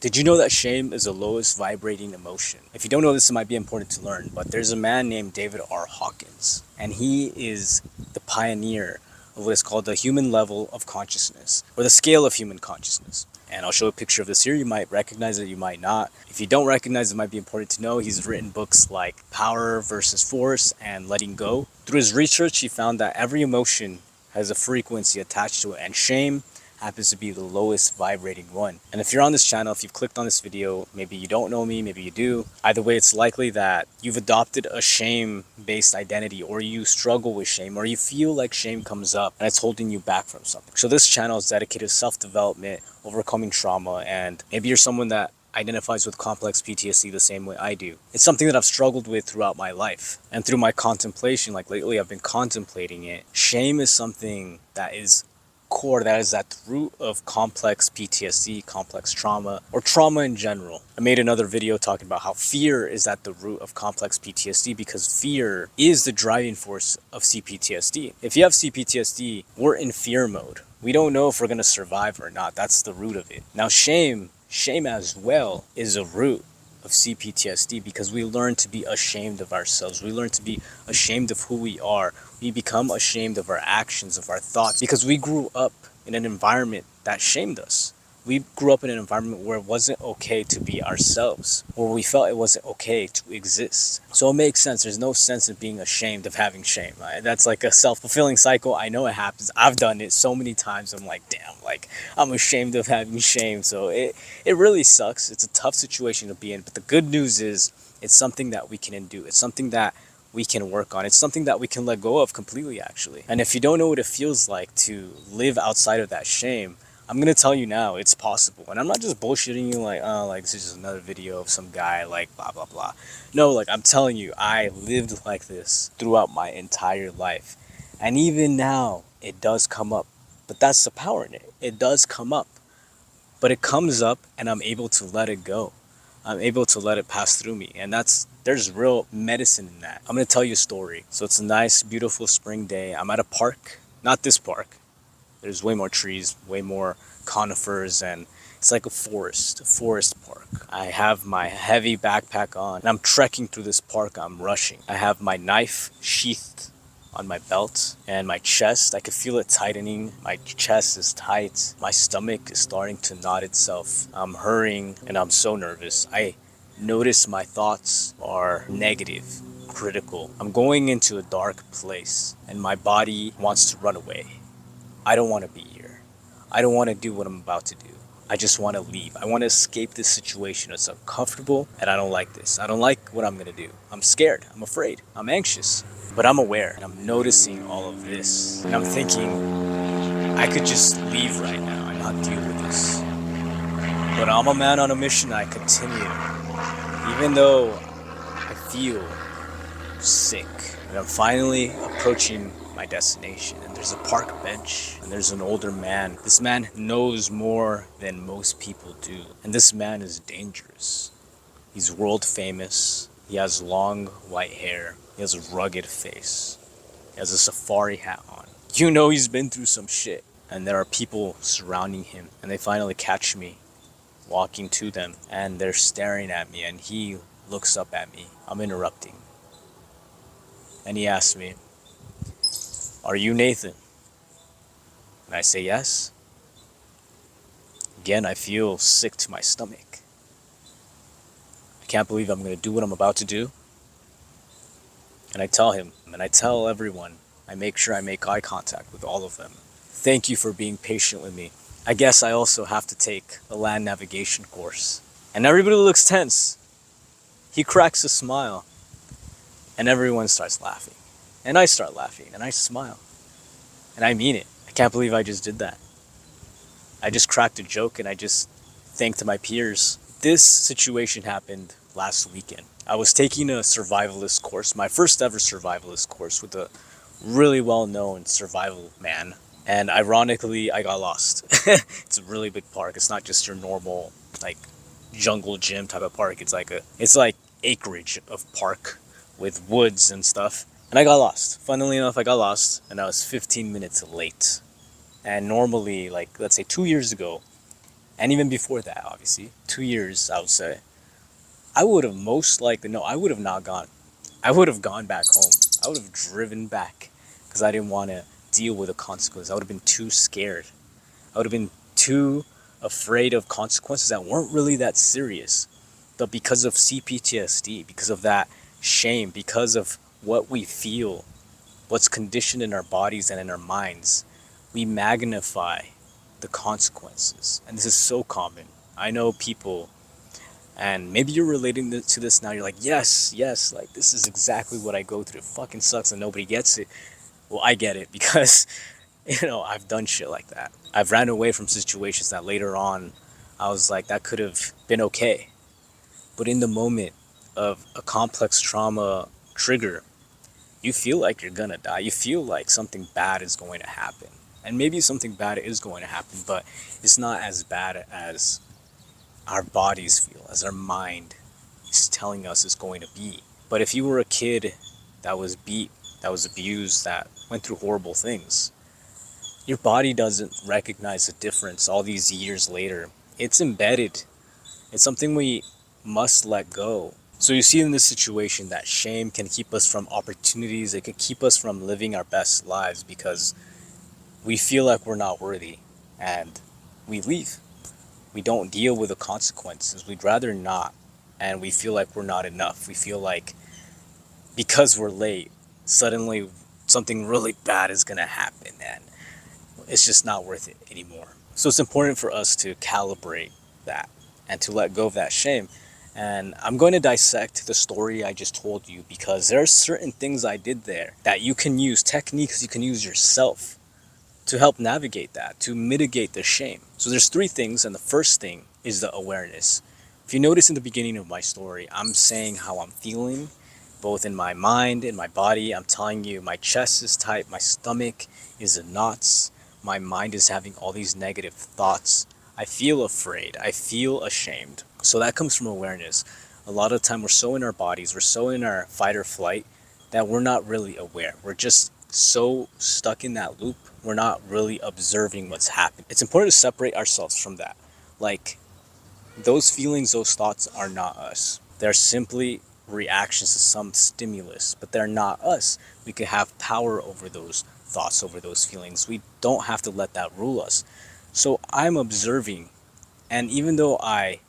Did you know that shame is the lowest vibrating emotion? If you don't know this, it might be important to learn, but there's a man named David R. Hawkins, and he is the pioneer of what is called the human level of consciousness, or the scale of human consciousness. And I'll show a picture of this here. You might recognize it, you might not. If you don't recognize it, it might be important to know. He's written books like Power versus Force and Letting Go. Through his research, he found that every emotion has a frequency attached to it, and shame happens to be the lowest vibrating one. And if you're on this channel, if you've clicked on this video, maybe you don't know me, maybe you do. Either way, it's likely that you've adopted a shame-based identity, or you struggle with shame, or you feel like shame comes up and it's holding you back from something. So this channel is dedicated to self-development, overcoming trauma, and maybe you're someone that identifies with complex PTSD the same way I do. It's something that I've struggled with throughout my life. And through my contemplation, like lately I've been contemplating it, shame is something that is core, that is at the root of complex PTSD, complex trauma, or trauma in general. I made another video talking about how fear is at the root of complex PTSD, because fear is the driving force of CPTSD. If you have CPTSD, we're in fear mode. We don't know if we're going to survive or not. That's the root of it. Now shame as well is a root of CPTSD, because we learn to be ashamed of ourselves. We learn to be ashamed of who we are. We become ashamed of our actions, of our thoughts, because we grew up in an environment that shamed us. We grew up in an environment where it wasn't okay to be ourselves, where we felt it wasn't okay to exist. So it makes sense. There's no sense in being ashamed of having shame. That's like a self-fulfilling cycle. I know it happens. I've done it so many times. I'm like, damn, like I'm ashamed of having shame. So it really sucks. It's a tough situation to be in. But the good news is it's something that we can undo. It's something that we can work on. It's something that we can let go of completely, actually. And if you don't know what it feels like to live outside of that shame, I'm gonna tell you now, it's possible. And I'm not just bullshitting you like, oh, like this is just another video of some guy like blah blah blah. No, like I'm telling you, I lived like this throughout my entire life. And even now, it does come up. But that's the power in it. It does come up. But it comes up and I'm able to let it go. I'm able to let it pass through me. And there's real medicine in that. I'm gonna tell you a story. So it's a nice, beautiful spring day. I'm at a park, not this park. There's way more trees, way more conifers, and it's like a forest park. I have my heavy backpack on, and I'm trekking through this park. I'm rushing. I have my knife sheathed on my belt and my chest. I could feel it tightening. My chest is tight. My stomach is starting to knot itself. I'm hurrying, and I'm so nervous. I notice my thoughts are negative, critical. I'm going into a dark place, and my body wants to run away. I don't want to be here. I don't want to do what I'm about to do. I just want to leave. I want to escape this situation. It's uncomfortable and I don't like this. I don't like what I'm going to do. I'm scared. I'm afraid. I'm anxious. But I'm aware and I'm noticing all of this. And I'm thinking, I could just leave right now and not deal with this. But I'm a man on a mission. I continue. Even though I feel sick. And I'm finally approaching my destination, and there's a park bench and there's an older man. This man knows more than most people do, and this man is dangerous. He's world famous. He has long white hair. He has a rugged face. He has a safari hat on. You know he's been through some shit. And there are people surrounding him, and they finally catch me walking to them, and they're staring at me, and he looks up at me. I'm interrupting, and he asks me, "Are you Nathan?" And I say yes. Again, I feel sick to my stomach. I can't believe I'm going to do what I'm about to do. And I tell him, and I tell everyone, I make sure I make eye contact with all of them. Thank you for being patient with me. I guess I also have to take a land navigation course. And everybody looks tense. He cracks a smile. And everyone starts laughing. And I start laughing, and I smile. And I mean it. I can't believe I just did that. I just cracked a joke and I just thanked my peers. This situation happened last weekend. I was taking a survivalist course, my first ever survivalist course with a really well-known survival man. And ironically, I got lost. It's a really big park. It's not just your normal like jungle gym type of park. It's like acreage of park with woods and stuff. And I got lost. Funnily enough, I got lost and I was 15 minutes late. And normally, like, let's say 2 years ago, and even before that, obviously, 2 years, I would say, I would have most likely, no, I would have not gone. I would have gone back home. I would have driven back because I didn't want to deal with the consequences. I would have been too scared. I would have been too afraid of consequences that weren't really that serious. But because of CPTSD, because of that shame, because of what we feel, what's conditioned in our bodies and in our minds, we magnify the consequences. And this is so common. I know people, and maybe you're relating to this now. You're like, yes, yes, like this is exactly what I go through. It fucking sucks and nobody gets it. Well, I get it because, I've done shit like that. I've ran away from situations that later on I was like, that could have been okay. But in the moment of a complex trauma trigger, you feel like you're gonna die. You feel like something bad is going to happen. And maybe something bad is going to happen, but it's not as bad as our bodies feel, as our mind is telling us it's going to be. But if you were a kid that was beat, that was abused, that went through horrible things, your body doesn't recognize the difference all these years later. It's embedded. It's something we must let go. So you see in this situation that shame can keep us from opportunities. It can keep us from living our best lives because we feel like we're not worthy and we leave. We don't deal with the consequences. We'd rather not. And we feel like we're not enough. We feel like because we're late, suddenly something really bad is going to happen and it's just not worth it anymore. So it's important for us to calibrate that and to let go of that shame. And I'm going to dissect the story I just told you because there are certain things I did there that you can use, techniques you can use yourself to help navigate that, to mitigate the shame. So there's three things, and the first thing is the awareness. If you notice in the beginning of my story, I'm saying how I'm feeling, both in my mind, in my body. I'm telling you my chest is tight, my stomach is in knots, my mind is having all these negative thoughts. I feel afraid, I feel ashamed. So that comes from awareness. A lot of the time we're so in our bodies, we're so in our fight or flight that we're not really aware. We're just so stuck in that loop, we're not really observing what's happening. It's important to separate ourselves from that. Like, those feelings, those thoughts are not us. They're simply reactions to some stimulus, but they're not us. We can have power over those thoughts, over those feelings. We don't have to let that rule us. So I'm observing, and even though I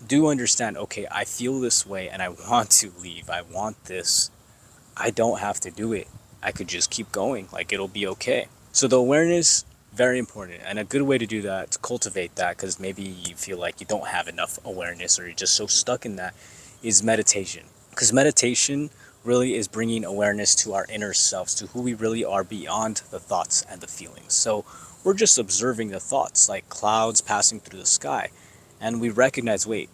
do understand, okay, I feel this way and I want to leave, I want this, I don't have to do it. I could just keep going, like it'll be okay. So the awareness, very important, and a good way to do that, to cultivate that, because maybe you feel like you don't have enough awareness or you're just so stuck in that, is meditation. Because meditation really is bringing awareness to our inner selves, to who we really are beyond the thoughts and the feelings. So we're just observing the thoughts like clouds passing through the sky, and we recognize, wait,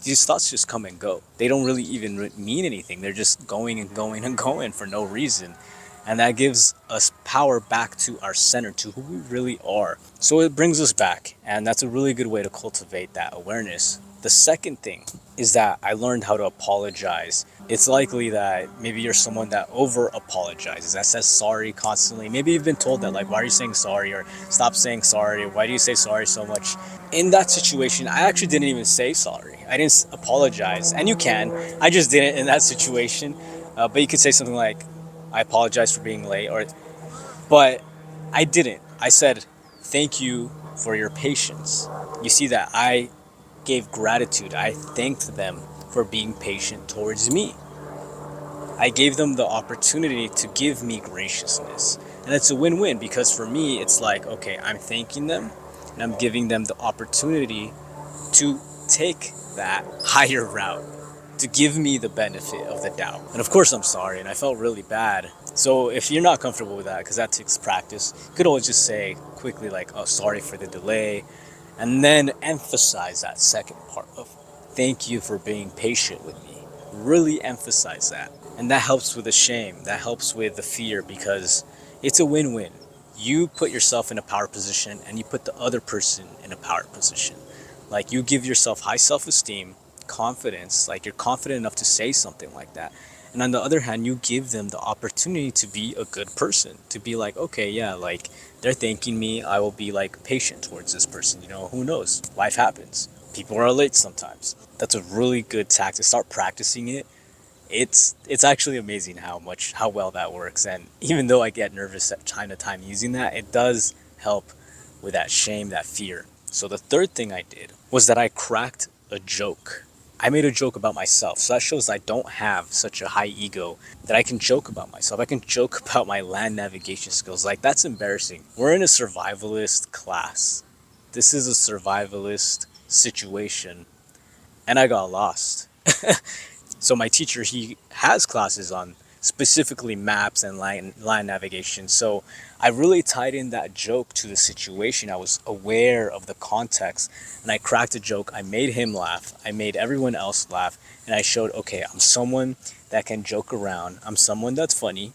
these thoughts just come and go. They don't really even mean anything. They're just going and going and going for no reason. And that gives us power back to our center, to who we really are. So it brings us back. And that's a really good way to cultivate that awareness. The second thing is that I learned how to apologize. It's likely that maybe you're someone that over apologizes, that says sorry constantly. Maybe you've been told that, like, why are you saying sorry? Or stop saying sorry. Or why do you say sorry so much? In that situation, I actually didn't even say sorry. I didn't apologize. And you can. I just didn't in that situation. But you could say something like, I apologize for being late. But I didn't. I said, thank you for your patience. You see that I gave gratitude. I thanked them for being patient towards me. I gave them the opportunity to give me graciousness. And it's a win-win because for me, it's like, okay, I'm thanking them and I'm giving them the opportunity to take that higher route, to give me the benefit of the doubt. And of course, I'm sorry, and I felt really bad. So if you're not comfortable with that, because that takes practice, you could always just say quickly, like, oh, sorry for the delay, and then emphasize that second part of thank you for being patient with me. Really emphasize that. And that helps with the shame, that helps with the fear, because it's a win-win. You put yourself in a power position and you put the other person in a power position. Like, you give yourself high self-esteem, confidence, like you're confident enough to say something like that. And on the other hand, you give them the opportunity to be a good person, to be like, okay, yeah, like they're thanking me. I will be like patient towards this person. You know, who knows? Life happens. People are late sometimes. That's a really good tactic. Start practicing it. It's actually amazing how well that works. And even though I get nervous at time to time using that, it does help with that shame, that fear. So the third thing I did was that I cracked a joke. I made a joke about myself. So that shows I don't have such a high ego that I can joke about myself. I can joke about my land navigation skills. Like, that's embarrassing. We're in a survivalist class. This is a survivalist situation, and I got lost. So my teacher, he has classes on specifically maps and line navigation. So I really tied in that joke to the situation. I was aware of the context, and I cracked a joke. I made him laugh. I made everyone else laugh. And I showed, okay, I'm someone that can joke around. I'm someone that's funny.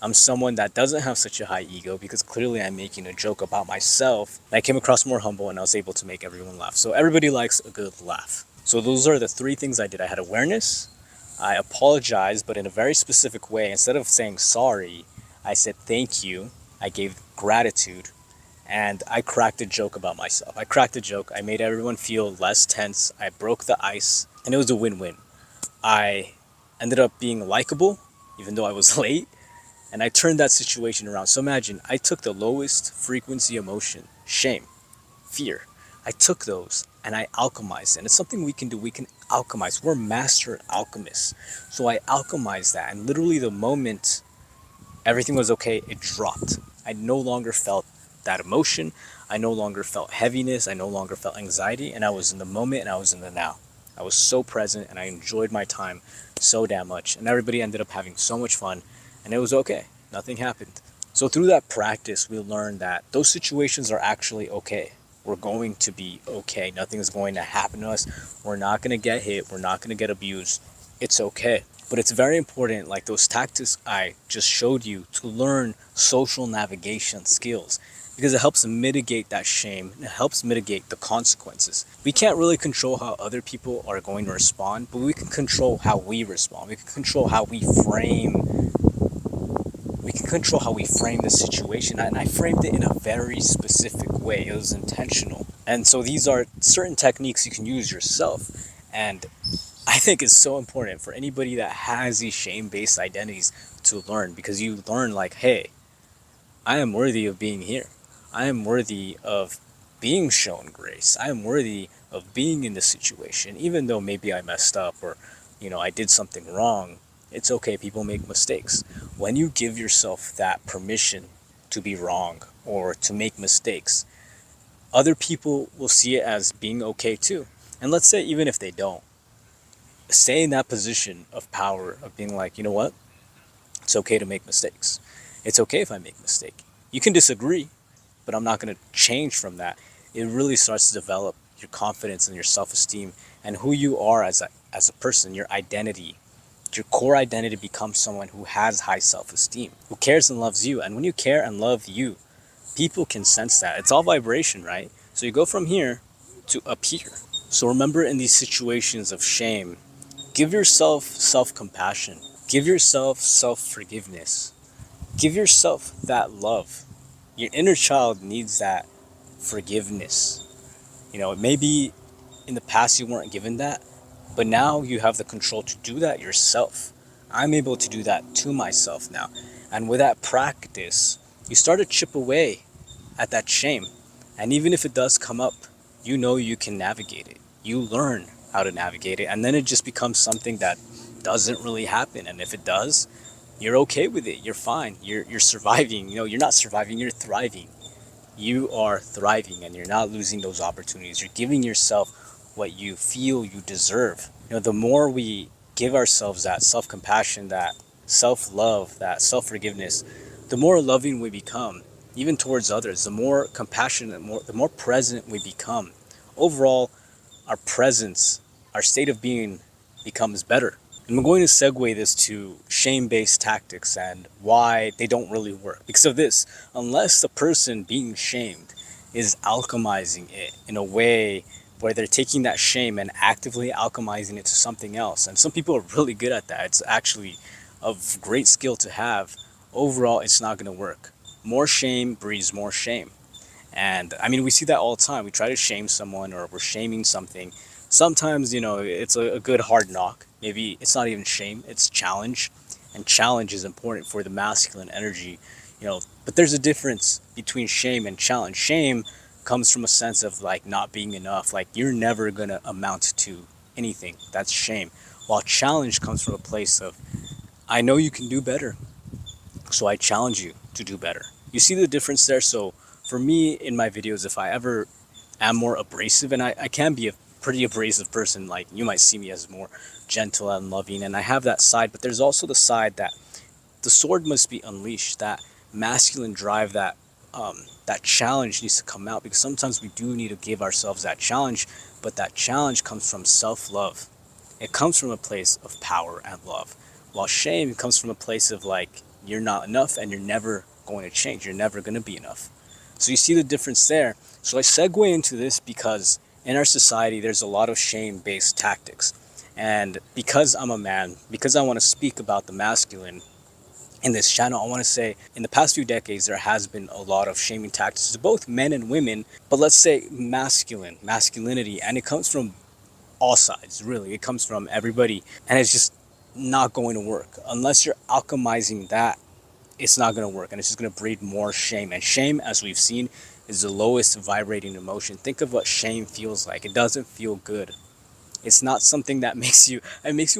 I'm someone that doesn't have such a high ego, because clearly I'm making a joke about myself. And I came across more humble, and I was able to make everyone laugh. So everybody likes a good laugh. So those are the three things I did. I had awareness, I apologized, but in a very specific way. Instead of saying sorry, I said thank you. I gave gratitude, and I cracked a joke about myself. I cracked a joke. I made everyone feel less tense. I broke the ice, and it was a win-win. I ended up being likable, even though I was late, and I turned that situation around. So imagine, I took the lowest frequency emotion, shame, fear. I took those and I alchemized it. And it's something we can do. We can alchemize. We're master alchemists. So I alchemized that. And literally, the moment everything was okay, it dropped. I no longer felt that emotion. I no longer felt heaviness. I no longer felt anxiety. And I was in the moment, and I was in the now. I was so present, and I enjoyed my time so damn much. And everybody ended up having so much fun. And it was okay. Nothing happened. So through that practice, we learned that those situations are actually okay. We're going to be okay. Nothing is going to happen to us. We're not going to get hit. We're not going to get abused. It's okay. But it's very important, like those tactics I just showed you, to learn social navigation skills, because it helps mitigate that shame. It helps mitigate the consequences. We can't really control how other people are going to respond, but we can control how we respond. We can control how we frame the situation. And I framed it in a very specific way. It was intentional. And so these are certain techniques you can use yourself. And I think it's so important for anybody that has these shame-based identities to learn, because you learn like, hey, I am worthy of being here. I am worthy of being shown grace. I am worthy of being in this situation, even though maybe I messed up, or, I did something wrong. It's okay. People make mistakes. When you give yourself that permission to be wrong or to make mistakes, other people will see it as being okay too. And let's say even if they don't, stay in that position of power of being like, you know what? It's okay to make mistakes. It's okay if I make a mistake. You can disagree, but I'm not going to change from that. It really starts to develop your confidence and your self-esteem and who you are as a person, your identity. Your core identity becomes someone who has high self-esteem, who cares and loves you. And when you care and love you, people can sense that. It's all vibration, right? So you go from here to up here. So remember, in these situations of shame, give yourself self-compassion. Give yourself self-forgiveness. Give yourself that love. Your inner child needs that forgiveness. Maybe in the past you weren't given that, but now you have the control to do that yourself. I'm able to do that to myself now. And with that practice, you start to chip away at that shame. And even if it does come up, you can navigate it. You learn how to navigate it. And then it just becomes something that doesn't really happen. And if it does, you're okay with it. You're fine. You're surviving. You're not surviving, you're thriving. You are thriving, and you're not losing those opportunities. You're giving yourself what you feel you deserve. The more we give ourselves that self-compassion, that self-love, that self-forgiveness, the more loving we become, even towards others. The more compassionate, the more present we become. Overall, our presence, our state of being becomes better. And I'm going to segue this to shame-based tactics and why they don't really work. Because of this, unless the person being shamed is alchemizing it in a way where they're taking that shame and actively alchemizing it to something else. And some people are really good at that. It's actually a great skill to have. Overall, it's not going to work. More shame breeds more shame. And I mean, we see that all the time. We try to shame someone, or we're shaming something. Sometimes, it's a good hard knock. Maybe it's not even shame, it's challenge. And challenge is important for the masculine energy, But there's a difference between shame and challenge. Shame comes from a sense of like not being enough, like you're never going to amount to anything. That's shame. While challenge comes from a place of, I know you can do better, so I challenge you to do better. You see the difference there? So for me in my videos, if I ever am more abrasive, and I can be a pretty abrasive person, like you might see me as more gentle and loving, and I have that side, but there's also the side that the sword must be unleashed, that masculine drive, that challenge needs to come out, because sometimes we do need to give ourselves that challenge, but that challenge comes from self-love. It comes from a place of power and love, while shame comes from a place of like, you're not enough and you're never going to change, you're never going to be enough. So you see the difference there. So I segue into this because in our society there's a lot of shame-based tactics, and because I'm a man, because I want to speak about the masculine in this channel, I want to say in the past few decades there has been a lot of shaming tactics to both men and women, but let's say masculinity, and it comes from all sides, really. It comes from everybody, and it's just not going to work unless you're alchemizing that. It's not going to work, and it's just going to breed more shame. And shame, as we've seen, is the lowest vibrating emotion. Think of what shame feels like. It doesn't feel good. It's not something that makes you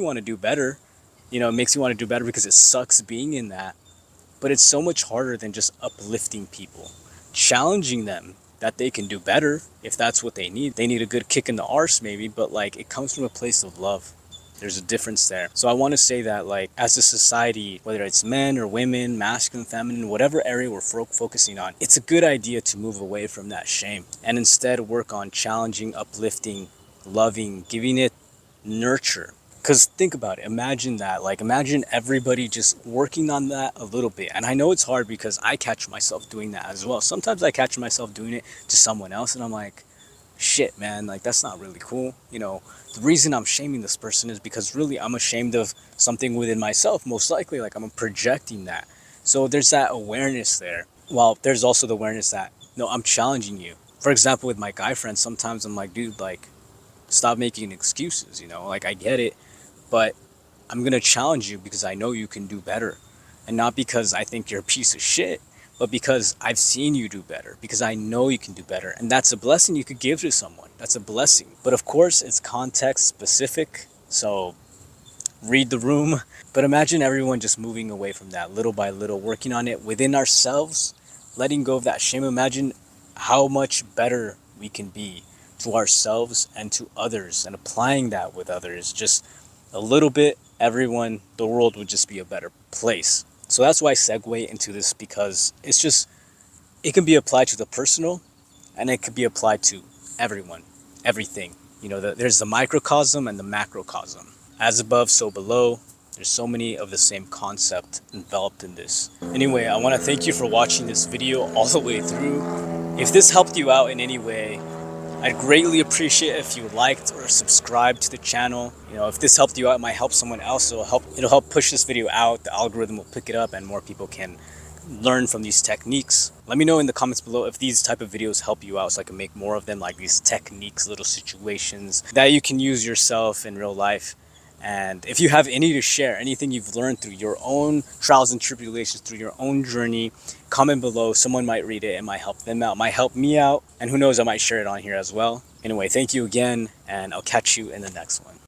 want to do better. It makes you want to do better because it sucks being in that. But it's so much harder than just uplifting people, challenging them that they can do better if that's what they need. They need a good kick in the arse maybe, but like it comes from a place of love. There's a difference there. So I want to say that like as a society, whether it's men or women, masculine, feminine, whatever area we're focusing on, it's a good idea to move away from that shame and instead work on challenging, uplifting, loving, giving it nurture. Because think about it, imagine that, like imagine everybody just working on that a little bit. And I know it's hard because I catch myself doing that as well. Sometimes I catch myself doing it to someone else and I'm like, shit man, like that's not really cool. The reason I'm shaming this person is because really I'm ashamed of something within myself, most likely, like I'm projecting that. So there's that awareness there. While there's also the awareness that, no, I'm challenging you. For example, with my guy friends, sometimes I'm like, dude, like stop making excuses, like I get it, but I'm going to challenge you because I know you can do better. And not because I think you're a piece of shit, but because I've seen you do better, because I know you can do better. And that's a blessing you could give to someone. That's a blessing. But of course, it's context specific. So read the room. But imagine everyone just moving away from that little by little, working on it within ourselves, letting go of that shame. Imagine how much better we can be to ourselves and to others, and applying that with others. Just a little bit, everyone, the world would just be a better place. So that's why I segue into this, because it can be applied to the personal and it could be applied to everyone, everything. There's the microcosm and the macrocosm. As above, so below. There's so many of the same concept enveloped in this. Anyway, I want to thank you for watching this video all the way through. If this helped you out in any way, I'd greatly appreciate if you liked or subscribed to the channel. If this helped you out, it might help someone else. It'll help push this video out. The algorithm will pick it up and more people can learn from these techniques. Let me know in the comments below if these type of videos help you out, so I can make more of them, like these techniques, little situations that you can use yourself in real life. And if you have any to share, anything you've learned through your own trials and tribulations, through your own journey, comment below. Someone might read it. It might help them out, might help me out. And who knows, I might share it on here as well. Anyway, thank you again, and I'll catch you in the next one.